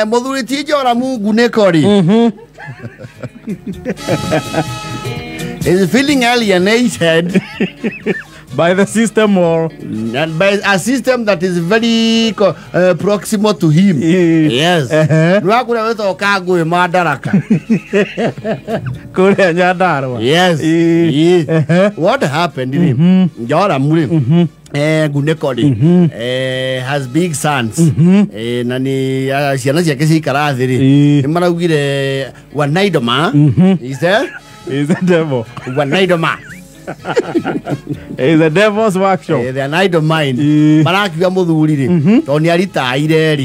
Muthuri tijora Mungu nekori. Is feeling alienated by the system or and by a system that is very proximal to him. Yes. Nwakuna weto okago madaraka. Kule Nyandarua. Yes. What happened in him? Jora muri. Gunekodi has big sons. Nani siana siake si karathiri. Imana ugire wanaidoma. Is there? Is the devil. Wanaidoma. Is the devil's workshop. They are not of mine. Marakiwa muthuri Tony retired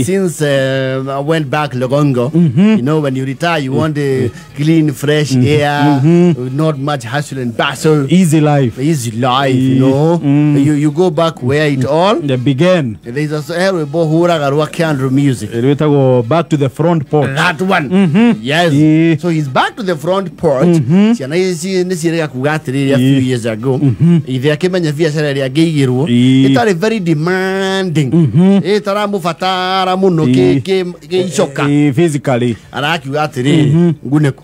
since went back Logongo. You know, when you retire you want the clean fresh air, not much hustle and bustle. Easy life, you know. You go back where it all began. There's a candle music. Go back to the front porch. That one. Yes. So he's back to the front porch. A few years ago, if they came in the VSL, it are very demanding. It are mufatara muno shoka physically. And I Guneko.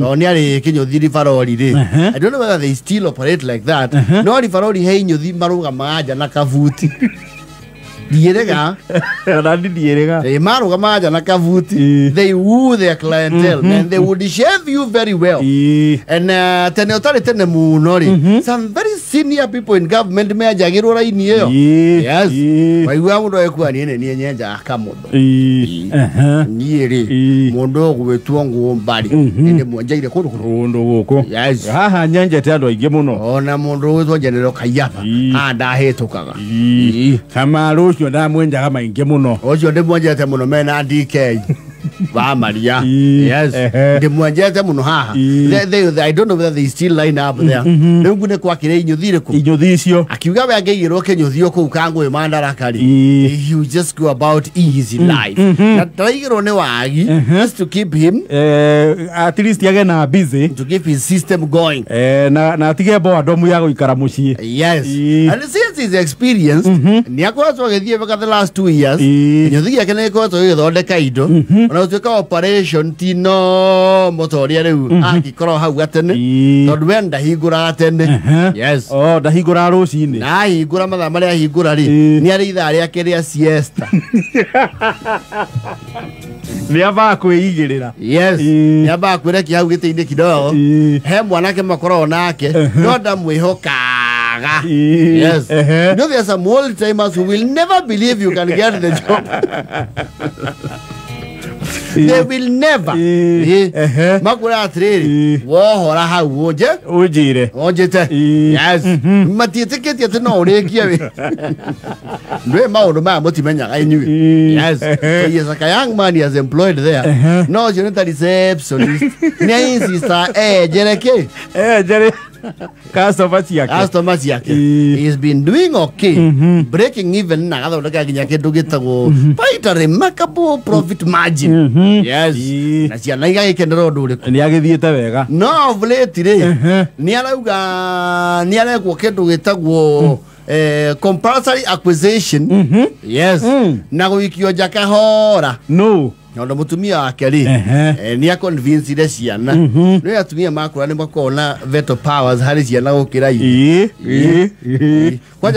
Only Kenyo did for all day. I don't know whether they still operate like that. No, if I already hey you the Maruga Maja Nakavuti. Dierega, they woo their clientele and they would shave you very well. And some very senior people in government may jagiro right near. Yes, why we are going in Akamodo. Mondo with two body in the Monjay Kondo. Yes, Nyanja Tado Gemono. Oh, Namondo General Kayapa. And I hate Tokaga. Kamaru. Ojo de mwajete muno mena DK. Wa Maria. Yes. De mwajete muno ha. I don't know whether they still line up there. Ngune kwa kire inyuthire ku. Inyuthisio. Akiuga we ageyiro kenyuthio ku kango imandara kari. You just go about easy life. Na traigiro ne wagi just to keep him at least yage na busy to keep his system going. Na tige bo adomu ya guikara mucii. Yes. And since his experience ni akozo for the last 2 years, you think I can go to the Kaido. When I was to operation Tino Motoria, Akikoro Hawatan, not when the Higuraten. Yes. Oh, the Higuraro scene. Nah, Higurama Maria Higurari, nearly the Ariakeria siesta. Yes, Yabak with a Yawiti Nikido, Hem Wanaka Macoronake, not them we hoka. Yes. You know, there are some old timers who will never believe you can get the job. They will never. Makura trade. War how would you? Ujire. Ojete. Yes. Matitiket yet no rekia. I knew. Yes. He is like a young man he has employed there. No, you know that is absolute. Nice is Jereke. Jerry. Customer Yake. He's been doing okay. Breaking even now. To quite a remarkable profit margin. Yes. Nasia can do it. No, of late today. Niaga Niaga compulsory acquisition. Yes. Now we cure Jacahora. No. No, the Mutumia Kelly, and near convinced this Yana. No, you have to be a mark running back on veto powers, Harris Yana Kirai. What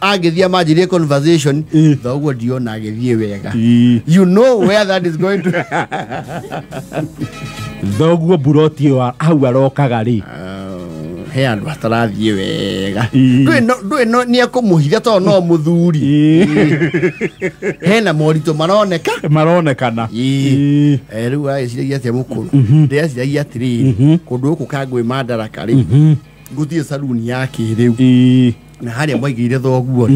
I give you a magic conversation, the word you Nagavia. You know where that is going to. Dogo Buroti or our Kagari. Hand was the do not near Comuhiato no Muduri. Hena Morito Maronecana. Everywhere is yet a muku. There's the yet 3. Kodoko Kagwe Madarakari. Good is Saluniaki. Hari ambaye ile thoguo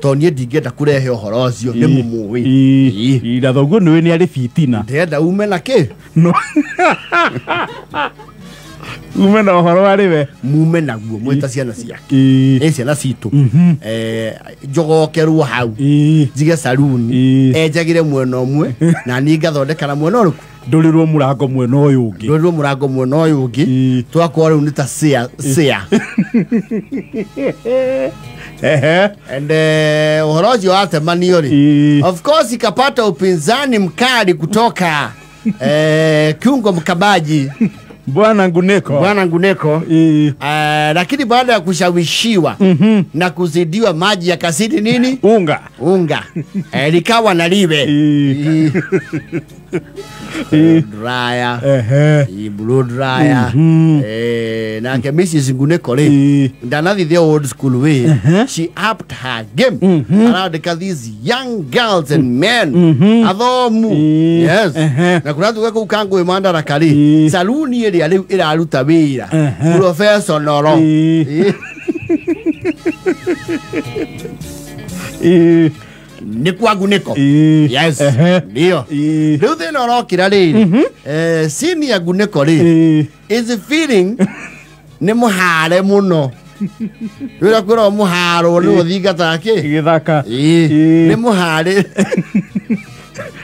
Tony digeta kurehe horo cio ni mumuwi ira thoguo ni ni ari fitina ndenda ume na ke no ume na horo ari we mume naguo mwita ciana ciake ciana citu njogokeru hau jige saluni ejagire mwena omwe na ni ngathondeka na mwena uruku ndurirwo murango mwena uyu ungi ndurirwo murango mwena uyu ungi twakora ni ta cia And uhoroji wa Temaniori. Of course ikapata upinzani mkali kutoka kiungo mkabaji Bwana Nguneko. Lakini baada ya kushawishiwa na kuzidiwa maji ya kasidi nini? Unga. Likawa na liwe. Blue dryer. Na ke Mrs. Nguneko ndanathi the old school way. She upped her game around these young girls and men. Athomu. Yes. Na kuna tuweka ukango imanda rakali. Saluni ila aluta wira. Professor Noro. Ni kwa Nguneko. Yes. Ndio. Leo thina rokira ri. Senior Nguneko ri. Is feeling ni muhare muno. Wira kwira muharo ni uthingata ki githaka. Ni muhare.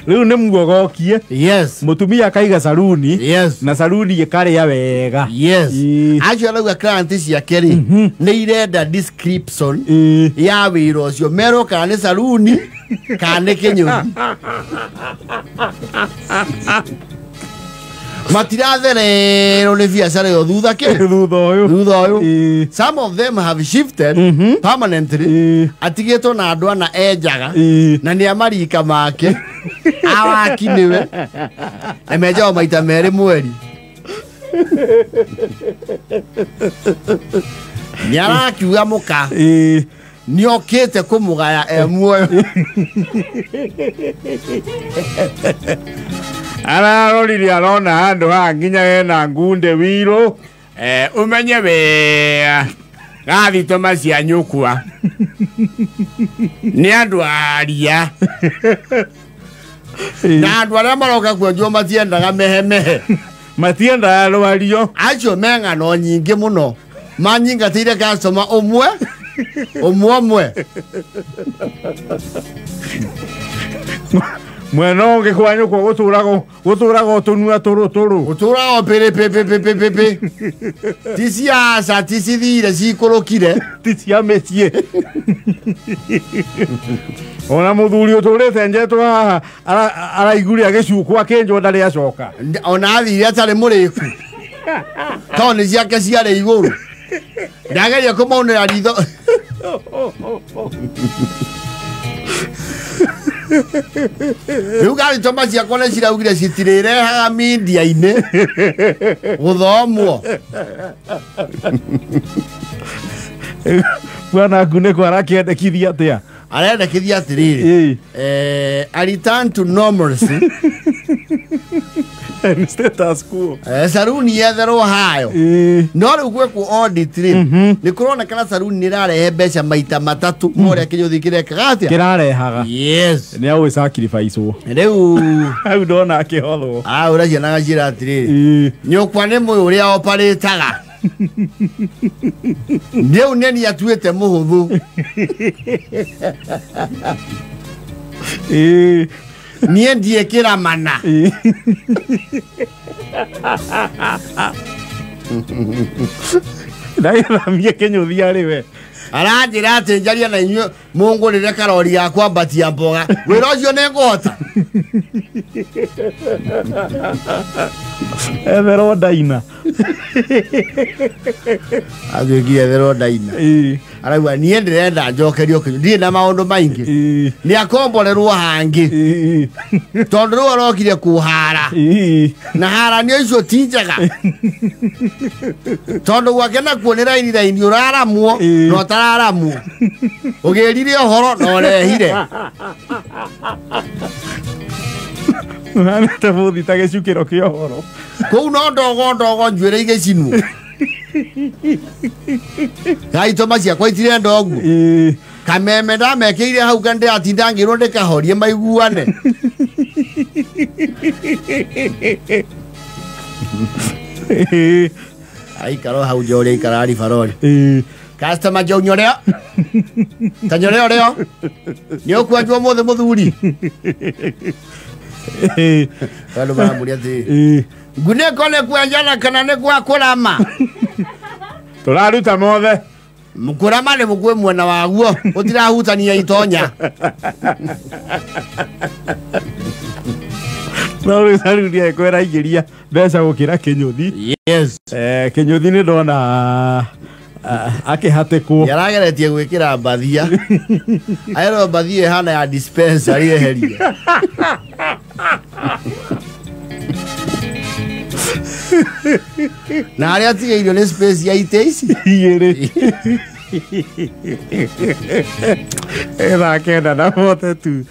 Riu ni mugogokie. Yes. Mutumia kaiga saluni. Yes. Na saluni ikare ya wega. Yes. Actually we client cia keri ni irenda description ya wiro cio mero kana saluni kana kenyuri. Matiratherero ni biacara yo thutha ke thutha uyu. Some of them have shifted permanently. Atigeto na andu ana enjaga na ni amarika make awaki niwe emeja maita mere mweri nyara kiuga muka ni okete kumugaya muoyo ararorire arona andu hanginya ena ngunde wiro umenye we gathitoma cia nyukwa ni andu aria na andu aria maroka kwenjwo matiendaga mehe matiendaga rwario acio menga no nyingi muno manyingatire customer umwe mweno nge kwanyu kwa guturago tunua turu guturago pepe tisiasa tisithire cikurukire tisia mesie ona muthuri uturite njetwa haha araiguria gicuku akenjwo ndari acoka ona athire atari muriku toni ciake ciare iguru ndageria kumaunira ritho riu gathitoma ciakwa nĩ ciraugire citirirehaga media-inĩ guthomwo Bwana Nguneko arakĩendekithia atia arendekithia atiriri a return to normalcy status quo saruni yetherwo hayo no riu gwekwo audit ri ni kuronekana saruni ni rarehe mbeca maita matatu moria kinyuthi kirekaga atia kirarehaga yes ni awe sacrifice wo riu au ndona akihothwo uracia na gacira atiriri nyukwa ni muyu uria operataga Ndiu neni atuete muhuthu nie ndiekira mana ndaithamie kinyuthi ari we aranjira ati njaria na inyu mungurire karori yakwa mbatia mboga wira ucio ni ngota ethero ndaina agigie ethero ndaina arauga nie ndirenda njokerio kinyu ndire na maundu maingi ni akomborerwo hangi tondu riu arokire kuhara na hara ni icio tinjaga tondu gwake na kuonera ini uraramwo no tararamwo ugirire uhoro no rehire Nana tabuthi ta gicukiro kia uhoro kou no ndogo njuire igicinwo gaitoma ciakwa itire ndogu kameme ndamekeire hau gande atinda ngirwo ndikahorie maiguane ai karo hau jore ikarari farori customer jo nyoreo tanyoreo reo ni okwanjwa mothe muthuri kalo bara muria thi Nguneko ne kwanjana kana ne kwa kurama turaruta mothe Mkurama nĩ mũkue mwena waguo ũtirahutania itonya. No rĩu Sarudia kwera ingĩria mbeca gũkĩra Kĩnyũthi. Yes. Kĩnyũthi nĩ ndona akĩhatĩkwo. Nĩarageretie gwĩkĩra mbathia. Aero mbathia ĩhana ya dispensary eherie. Na arĩa atigĩirio nĩ space ya ite ici. Igĩrĩ. Ĩthake na mote tu.